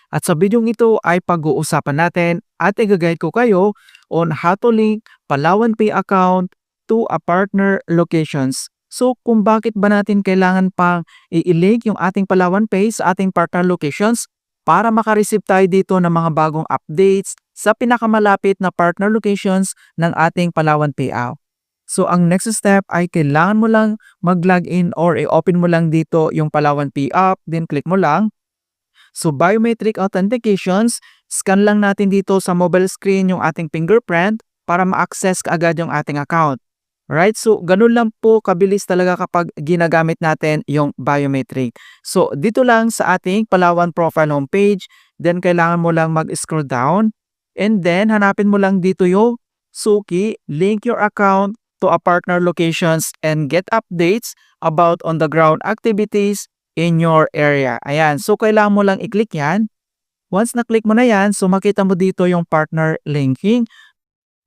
At sa bidyong ito ay pag-uusapan natin at i-guide ko kayo on how to link Palawan Pay account to a partner locations. So kung bakit ba natin kailangan pang i-link yung ating Palawan Pay sa ating partner locations para makareceive tayo dito ng mga bagong updates sa pinakamalapit na partner locations ng ating Palawan Payout. So ang next step ay kailangan mo lang mag-login or i-open mo lang dito yung Palawan Pay app, then click mo lang. So biometric authentications, scan lang natin dito sa mobile screen yung ating fingerprint para ma-access kaagad yung ating account. Right? So ganun lang po kabilis talaga kapag ginagamit natin yung biometric. So dito lang sa ating Palawan profile homepage, then kailangan mo lang mag-scroll down and then hanapin mo lang dito yung Suki, link your account to a partner locations and get updates about on the ground activities in your area. Ayan, so kailangan mo lang i-click yan. Once na-click mo na yan, so makita mo dito yung partner linking.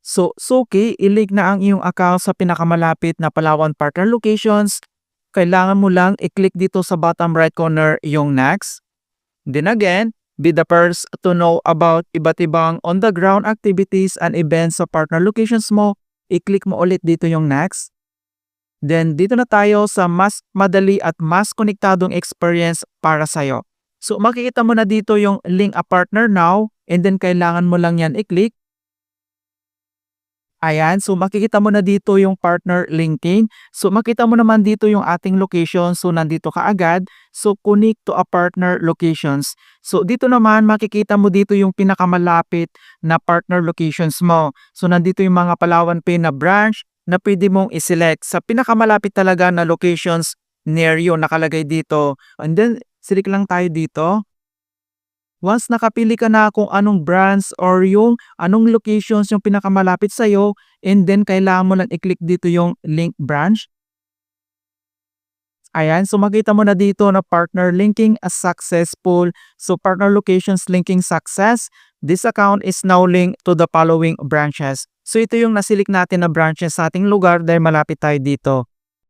So, Suki, i-link na ang iyong account sa pinakamalapit na Palawan partner locations. Kailangan mo lang i-click dito sa bottom right corner yung next. Then again, be the first to know about iba't ibang on-the-ground activities and events sa partner locations mo. I-click mo ulit dito yung next. Then dito na tayo sa mas madali at mas konektadong experience para sa'yo. So makikita mo na dito yung link a partner now and then kailangan mo lang yan i-click. Ayan, so makikita mo na dito yung partner linking. So makita mo naman dito yung ating location. So nandito ka agad. So connect to a partner locations. So dito naman makikita mo dito yung pinakamalapit na partner locations mo. So nandito yung mga Palawan Pay na branch na pwede mong i-select sa pinakamalapit talaga na locations near you nakalagay dito. And then select lang tayo dito. Once nakapili ka na kung anong branch or yung anong locations yung pinakamalapit sa'yo, and then kailangan mo lang i-click dito yung link branch. Ayan, so makita mo na dito na partner linking as successful. So partner locations linking success. This account is now linked to the following branches. So ito yung nasilik natin na branches sa ating lugar dahil malapit tayo dito.